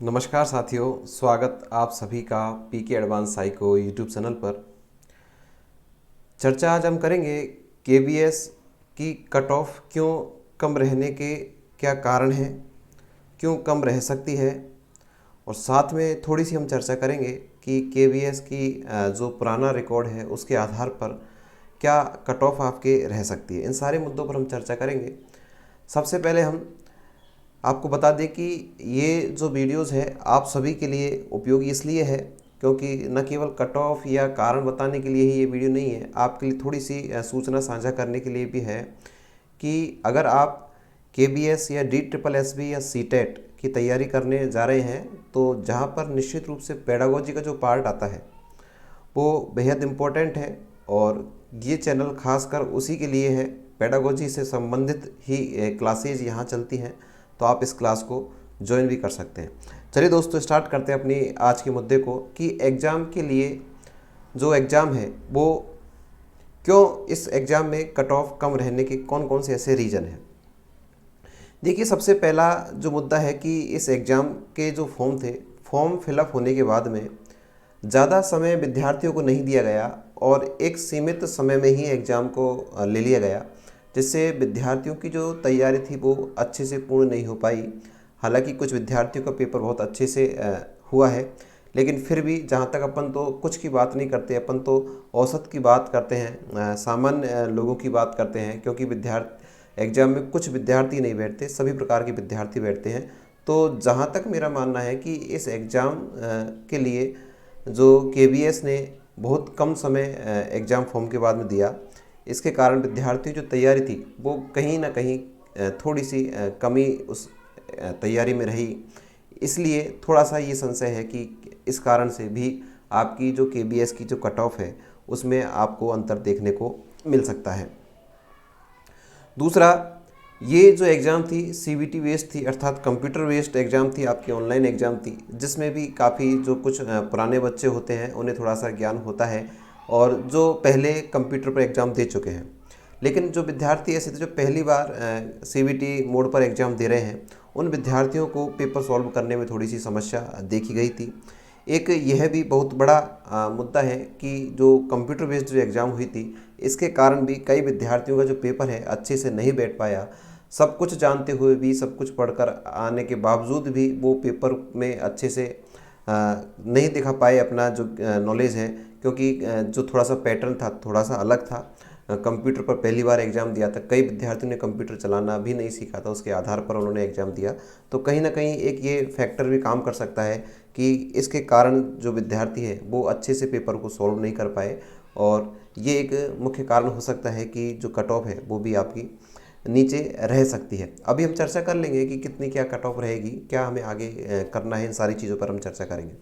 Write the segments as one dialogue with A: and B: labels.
A: नमस्कार साथियों, स्वागत आप सभी का पीके एडवांस साइको यूट्यूब चैनल पर। चर्चा आज हम करेंगे केबीएस की कट ऑफ क्यों कम रहने के क्या कारण हैं, क्यों कम रह सकती है, और साथ में थोड़ी सी हम चर्चा करेंगे कि केबीएस की जो पुराना रिकॉर्ड है उसके आधार पर क्या कट ऑफ आपके रह सकती है। इन सारे मुद्दों पर हम चर्चा करेंगे। सबसे पहले हम आपको बता दें कि ये जो वीडियोस है आप सभी के लिए उपयोगी इसलिए है क्योंकि न केवल कट ऑफ या कारण बताने के लिए ही ये वीडियो नहीं है, आपके लिए थोड़ी सी सूचना साझा करने के लिए भी है कि अगर आप केबीएस या DSSB या सीटेट की तैयारी करने जा रहे हैं तो जहाँ पर निश्चित रूप से पेडागोजी का जो पार्ट आता है वो बेहद इम्पोर्टेंट है और ये चैनल खासकर उसी के लिए है। पेडागोजी से संबंधित ही क्लासेज यहाँ चलती हैं, तो आप इस क्लास को ज्वाइन भी कर सकते हैं। चलिए दोस्तों, स्टार्ट करते हैं अपनी आज के मुद्दे को कि एग्ज़ाम के लिए जो एग्ज़ाम है वो क्यों इस एग्ज़ाम में कट ऑफ कम रहने के कौन कौन से ऐसे रीज़न हैं। देखिए, सबसे पहला जो मुद्दा है कि इस एग्ज़ाम के जो फॉर्म थे, फॉर्म फिलअप होने के बाद में ज़्यादा समय विद्यार्थियों को नहीं दिया गया और एक सीमित समय में ही एग्ज़ाम को ले लिया गया, जिससे विद्यार्थियों की जो तैयारी थी वो अच्छे से पूर्ण नहीं हो पाई। हालांकि कुछ विद्यार्थियों का पेपर बहुत अच्छे से हुआ है, लेकिन फिर भी जहाँ तक अपन तो कुछ की बात नहीं करते, अपन तो औसत की बात करते हैं, सामान्य लोगों की बात करते हैं, क्योंकि एग्ज़ाम में कुछ विद्यार्थी नहीं बैठते, सभी प्रकार के विद्यार्थी बैठते हैं। तो जहाँ तक मेरा मानना है कि इस एग्ज़ाम के लिए जो केबीएस ने बहुत कम समय एग्ज़ाम फॉर्म के बाद में दिया, इसके कारण विद्यार्थियों की जो तैयारी थी वो कहीं ना कहीं थोड़ी सी कमी उस तैयारी में रही। इसलिए थोड़ा सा ये संशय है कि इस कारण से भी आपकी जो केबीएस की जो कट ऑफ है उसमें आपको अंतर देखने को मिल सकता है। दूसरा, ये जो एग्ज़ाम थी सीबीटी बेस्ड थी, अर्थात कंप्यूटर बेस्ड एग्ज़ाम थी, आपकी ऑनलाइन एग्ज़ाम थी, जिसमें भी काफ़ी जो कुछ पुराने बच्चे होते हैं उन्हें थोड़ा सा ज्ञान होता है और जो पहले कंप्यूटर पर एग्ज़ाम दे चुके हैं। लेकिन जो विद्यार्थी ऐसे थे जो पहली बार सीबीटी मोड पर एग्ज़ाम दे रहे हैं, उन विद्यार्थियों को पेपर सॉल्व करने में थोड़ी सी समस्या देखी गई थी। एक यह भी बहुत बड़ा मुद्दा है कि जो कंप्यूटर बेस्ड जो एग्ज़ाम हुई थी, इसके कारण भी कई विद्यार्थियों का जो पेपर है अच्छे से नहीं बैठ पाया। सब कुछ जानते हुए भी, सब कुछ पढ़कर आने के बावजूद भी वो पेपर में अच्छे से नहीं दिखा पाए अपना जो नॉलेज है, क्योंकि जो थोड़ा सा पैटर्न था थोड़ा सा अलग था। कंप्यूटर पर पहली बार एग्ज़ाम दिया था, कई विद्यार्थियों ने कंप्यूटर चलाना भी नहीं सीखा था, उसके आधार पर उन्होंने एग्ज़ाम दिया। तो कहीं ना कहीं एक ये फैक्टर भी काम कर सकता है कि इसके कारण जो विद्यार्थी हैं वो अच्छे से पेपर को सॉल्व नहीं कर पाए, और ये एक मुख्य कारण हो सकता है कि जो कट ऑफ है वो भी आपकी नीचे रह सकती है। अभी हम चर्चा कर लेंगे कि कितनी क्या कट ऑफ रहेगी, क्या हमें आगे करना है, इन सारी चीज़ों पर हम चर्चा करेंगे।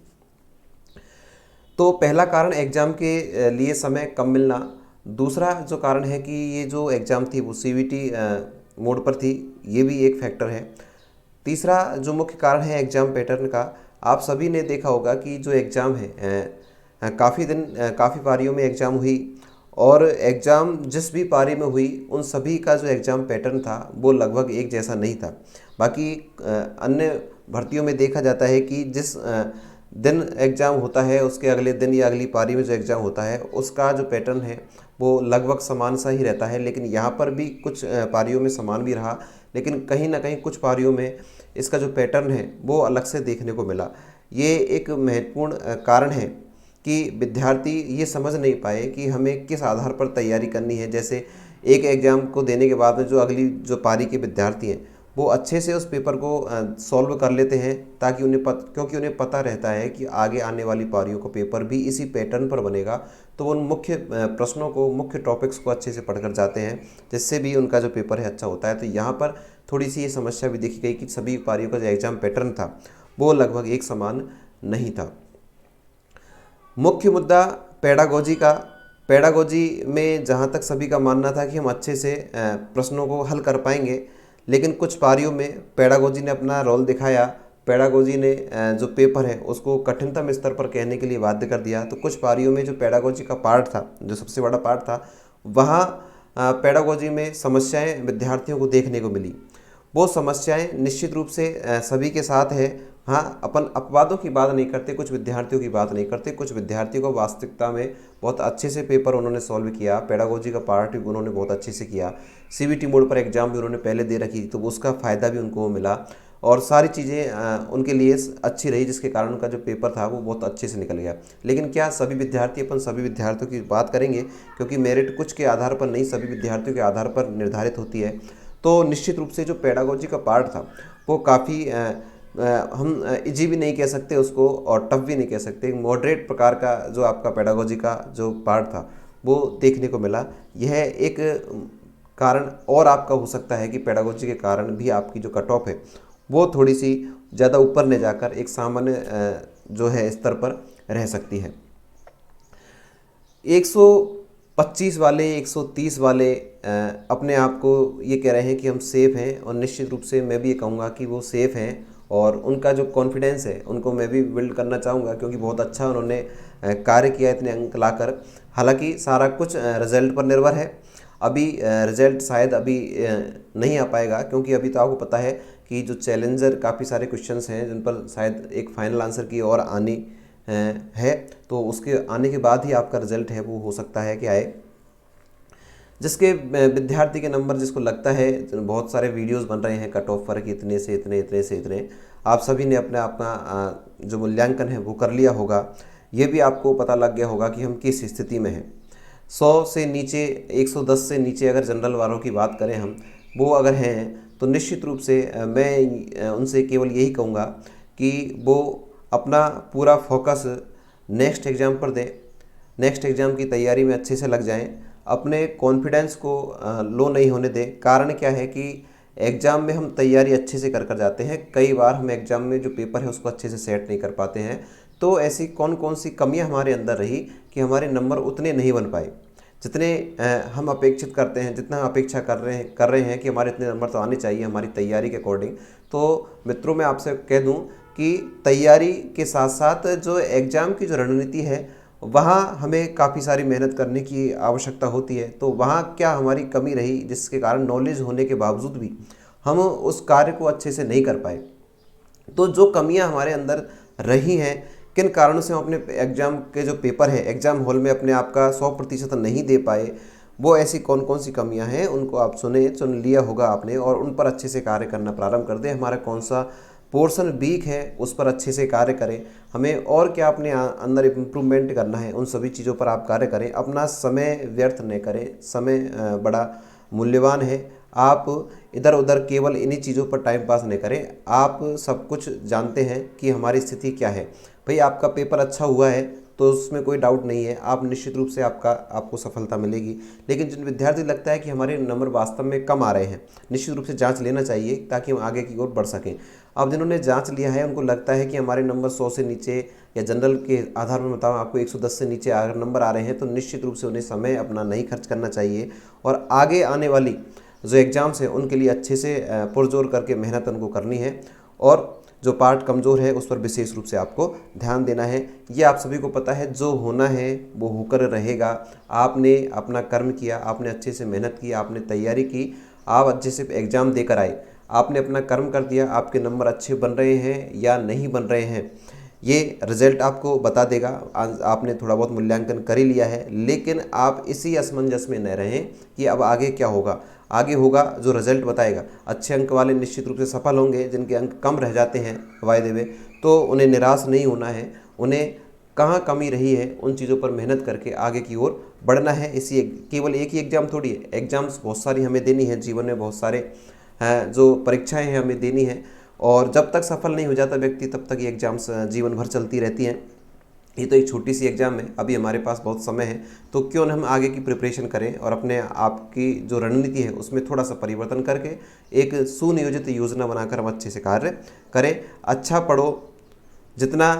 A: तो पहला कारण एग्ज़ाम के लिए समय कम मिलना। दूसरा जो कारण है कि ये जो एग्ज़ाम थी वो सीबीटी मोड पर थी, ये भी एक फैक्टर है। तीसरा जो मुख्य कारण है एग्ज़ाम पैटर्न का, आप सभी ने देखा होगा कि जो एग्ज़ाम है काफ़ी पारियों में एग्ज़ाम हुई, और एग्ज़ाम जिस भी पारी में हुई उन सभी का जो एग्ज़ाम पैटर्न था वो लगभग एक जैसा नहीं था। बाकी अन्य भर्तियों में देखा जाता है कि जिस दिन एग्ज़ाम होता है उसके अगले दिन या अगली पारी में जो एग्ज़ाम होता है उसका जो पैटर्न है वो लगभग समान सा ही रहता है। लेकिन यहाँ पर भी कुछ पारियों में समान भी रहा, लेकिन कहीं ना कहीं कुछ पारियों में इसका जो पैटर्न है वो अलग से देखने को मिला। ये एक महत्वपूर्ण कारण है कि विद्यार्थी ये समझ नहीं पाए कि हमें किस आधार पर तैयारी करनी है। जैसे एक एग्ज़ाम को देने के बाद में जो अगली जो पारी के विद्यार्थी हैं वो अच्छे से उस पेपर को सॉल्व कर लेते हैं, ताकि क्योंकि उन्हें पता रहता है कि आगे आने वाली पारियों का पेपर भी इसी पैटर्न पर बनेगा, तो वो उन मुख्य प्रश्नों को, मुख्य टॉपिक्स को अच्छे से पढ़कर जाते हैं, जिससे भी उनका जो पेपर है अच्छा होता है। तो यहाँ पर थोड़ी सी ये समस्या भी देखी गई कि सभी पारियों का जो एग्ज़ाम पैटर्न था वो लगभग एक समान नहीं था। मुख्य मुद्दा पेडागोजी का। पेडागोजी में जहाँ तक सभी का मानना था कि हम अच्छे से प्रश्नों को हल कर पाएंगे, लेकिन कुछ पारियों में पेडागोजी ने अपना रोल दिखाया। पेडागोजी ने जो पेपर है उसको कठिनतम स्तर पर कहने के लिए बाध्य कर दिया। तो कुछ पारियों में जो पेडागोजी का पार्ट था, जो सबसे बड़ा पार्ट था, वहाँ पेडागोजी में समस्याएं विद्यार्थियों को देखने को मिली। वो समस्याएं निश्चित रूप से सभी के साथ है, हाँ, अपन अपवादों की बात नहीं करते, कुछ विद्यार्थियों की बात नहीं करते, कुछ विद्यार्थियों को वास्तविकता में बहुत अच्छे से पेपर उन्होंने सॉल्व किया, पेडागोजी का पार्ट भी उन्होंने बहुत अच्छे से किया, सीबीटी मोड पर एग्जाम भी उन्होंने पहले दे रखी तो उसका फ़ायदा भी उनको मिला और सारी चीज़ें उनके लिए अच्छी रही, जिसके कारण उनका जो पेपर था वो बहुत अच्छे से निकल गया। लेकिन क्या सभी विद्यार्थी, अपन सभी विद्यार्थियों की बात करेंगे क्योंकि मेरिट कुछ के आधार पर नहीं, सभी विद्यार्थियों के आधार पर निर्धारित होती है। तो निश्चित रूप से जो पेडागोजी का पार्ट था वो काफ़ी हम इजी भी नहीं कह सकते उसको और टफ भी नहीं कह सकते, मॉडरेट प्रकार का जो आपका पेडागोजी का जो पार्ट था वो देखने को मिला। यह एक कारण और आपका हो सकता है कि पेडागोजी के कारण भी आपकी जो कट ऑफ है वो थोड़ी सी ज़्यादा ऊपर ले जाकर एक सामान्य जो है स्तर पर रह सकती है। 125 वाले, 130 वाले अपने आप को ये कह रहे हैं कि हम सेफ़ हैं और निश्चित रूप से मैं भी ये कहूँगा कि वो सेफ़ हैं और उनका जो कॉन्फिडेंस है उनको मैं भी बिल्ड करना चाहूँगा क्योंकि बहुत अच्छा उन्होंने कार्य किया इतने अंक लाकर। हालांकि सारा कुछ रिज़ल्ट पर निर्भर है, अभी रिज़ल्ट शायद अभी नहीं आ पाएगा क्योंकि अभी तो आपको पता है कि जो चैलेंजर काफ़ी सारे क्वेश्चंस हैं जिन पर शायद एक फाइनल आंसर की और आनी है, तो उसके आने के बाद ही आपका रिज़ल्ट है वो हो सकता है कि आए। जिसके विद्यार्थी के नंबर जिसको लगता है, बहुत सारे वीडियोस बन रहे हैं कट ऑफ पर कि इतने से इतने, इतने से इतने, आप सभी ने अपना अपना जो मूल्यांकन है वो कर लिया होगा। ये भी आपको पता लग गया होगा कि हम किस स्थिति में हैं। 100 से नीचे, 110 से नीचे अगर जनरल वालों की बात करें हम, वो अगर हैं तो निश्चित रूप से मैं उनसे केवल यही कहूँगा कि वो अपना पूरा फोकस नेक्स्ट एग्ज़ाम पर दें, नेक्स्ट एग्ज़ाम की तैयारी में अच्छे से लग जाएं, अपने कॉन्फिडेंस को लो नहीं होने दें। कारण क्या है कि एग्ज़ाम में हम तैयारी अच्छे से कर जाते हैं, कई बार हम एग्ज़ाम में जो पेपर है उसको अच्छे से सेट नहीं कर पाते हैं। तो ऐसी कौन कौन सी कमियां हमारे अंदर रही कि हमारे नंबर उतने नहीं बन पाए जितने हम अपेक्षित करते हैं, जितना हम अपेक्षा कर रहे हैं कि हमारे इतने नंबर तो आने चाहिए हमारी तैयारी के अकॉर्डिंग। तो मित्रों, मैं आपसे कह दूं कि तैयारी के साथ साथ जो एग्ज़ाम की जो रणनीति है वहाँ हमें काफ़ी सारी मेहनत करने की आवश्यकता होती है। तो वहाँ क्या हमारी कमी रही जिसके कारण नॉलेज होने के बावजूद भी हम उस कार्य को अच्छे से नहीं कर पाए। तो जो कमियां हमारे अंदर रही हैं, किन कारणों से हम अपने एग्ज़ाम के जो पेपर है एग्ज़ाम हॉल में अपने आप का 100% नहीं दे पाए, वो ऐसी कौन कौन सी कमियां हैं उनको आप सुन लिया होगा आपने और उन पर अच्छे से कार्य करना प्रारंभ कर दें। हमारा कौन सा पोर्शन वीक है उस पर अच्छे से कार्य करें, हमें और क्या अपने अंदर इम्प्रूवमेंट करना है उन सभी चीज़ों पर आप कार्य करें। अपना समय व्यर्थ नहीं करें, समय बड़ा मूल्यवान है। आप इधर उधर केवल इन्हीं चीज़ों पर टाइम पास नहीं करें। आप सब कुछ जानते हैं कि हमारी स्थिति क्या है। भाई, आपका पेपर अच्छा हुआ है तो उसमें कोई डाउट नहीं है, आप निश्चित रूप से आपको सफलता मिलेगी। लेकिन जिन विद्यार्थी लगता है कि हमारे नंबर वास्तव में कम आ रहे हैं, निश्चित रूप से जांच लेना चाहिए ताकि हम आगे की ओर बढ़ सकें। अब जिन्होंने जांच लिया है उनको लगता है कि हमारे नंबर 100 से नीचे या जनरल के आधार पर बताऊँ आपको 110 से नीचे अगर नंबर आ रहे हैं तो निश्चित रूप से उन्हें समय अपना नहीं खर्च करना चाहिए और आगे आने वाली जो एग्ज़ाम्स हैं उनके लिए अच्छे से पुरजोर करके मेहनत उनको करनी है और जो पार्ट कमज़ोर है उस पर विशेष रूप से आपको ध्यान देना है। ये आप सभी को पता है, जो होना है वो होकर रहेगा। आपने अपना कर्म किया, आपने अच्छे से मेहनत की, आपने तैयारी की, आप अच्छे से एग्ज़ाम देकर आए, आपने अपना कर्म कर दिया। आपके नंबर अच्छे बन रहे हैं या नहीं बन रहे हैं ये रिज़ल्ट आपको बता देगा। आपने थोड़ा बहुत मूल्यांकन कर ही लिया है, लेकिन आप इसी असमंजस में न रहें कि अब आगे क्या होगा। आगे होगा जो रिज़ल्ट बताएगा। अच्छे अंक वाले निश्चित रूप से सफल होंगे, जिनके अंक कम रह जाते हैं वायदे में, तो उन्हें निराश नहीं होना है। उन्हें कहाँ कमी रही है उन चीज़ों पर मेहनत करके आगे की ओर बढ़ना है। केवल एक ही एग्ज़ाम थोड़ी है, एग्ज़ाम्स बहुत सारी हमें देनी है, जीवन में बहुत सारे जो परीक्षाएं हैं हमें देनी है और जब तक सफल नहीं हो जाता व्यक्ति तब तक ये एग्ज़ाम्स जीवन भर चलती रहती हैं। ये तो एक छोटी सी एग्ज़ाम है, अभी हमारे पास बहुत समय है, तो क्यों न हम आगे की प्रिपरेशन करें और अपने आप की जो रणनीति है उसमें थोड़ा सा परिवर्तन करके एक सुनियोजित योजना बनाकर हम अच्छे से कार्य करें। अच्छा पढ़ो, जितना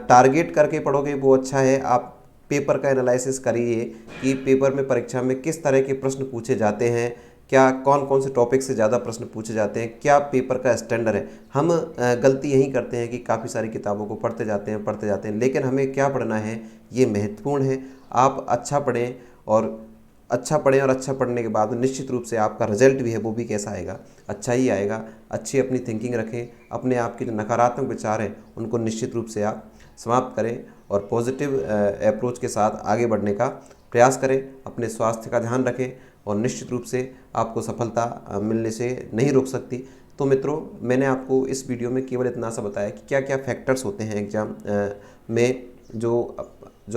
A: टारगेट करके पढ़ोगे वो अच्छा है। आप पेपर का एनालिसिस करिए कि पेपर में, परीक्षा में किस तरह के प्रश्न पूछे जाते हैं, क्या कौन कौन से टॉपिक से ज़्यादा प्रश्न पूछे जाते हैं, क्या पेपर का स्टैंडर्ड है। हम गलती यही करते हैं कि काफ़ी सारी किताबों को पढ़ते जाते हैं, लेकिन हमें क्या पढ़ना है ये महत्वपूर्ण है। आप अच्छा पढ़ें और अच्छा पढ़ें और अच्छा पढ़ने के बाद निश्चित रूप से आपका रिजल्ट भी है वो भी कैसा आएगा, अच्छा ही आएगा। अच्छी अपनी थिंकिंग रखें, अपने आप के जो नकारात्मक विचार हैं उनको निश्चित रूप से आप समाप्त करें और पॉजिटिव अप्रोच के साथ आगे बढ़ने का प्रयास करें। अपने स्वास्थ्य का ध्यान रखें और निश्चित रूप से आपको सफलता मिलने से नहीं रोक सकती। तो मित्रों, मैंने आपको इस वीडियो में केवल इतना सा बताया कि क्या क्या फैक्टर्स होते हैं एग्ज़ाम में, जो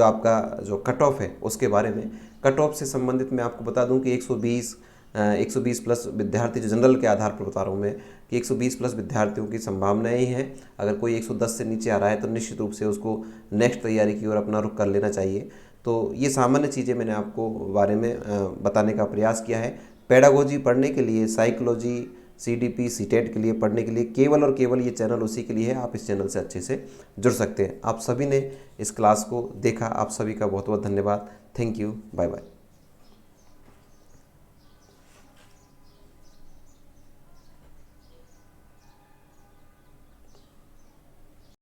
A: आपका जो कट ऑफ है उसके बारे में। कट ऑफ से संबंधित मैं आपको बता दूं कि 120 प्लस विद्यार्थी, जो जनरल के आधार पर बता रहा हूं मैं, कि 120 प्लस विद्यार्थियों की संभावनाएं ही हैं। अगर कोई 110 से नीचे आ रहा है तो निश्चित रूप से उसको नेक्स्ट तैयारी की ओर अपना रुख कर लेना चाहिए। तो ये सामान्य चीज़ें मैंने आपको बारे में बताने का प्रयास किया है। पेडागोजी पढ़ने के लिए, साइकोलॉजी, CDP, सीटेट के लिए पढ़ने के लिए केवल और केवल ये चैनल उसी के लिए है। आप इस चैनल से अच्छे से जुड़ सकते हैं। आप सभी ने इस क्लास को देखा, आप सभी का बहुत बहुत धन्यवाद। Thank you, bye bye.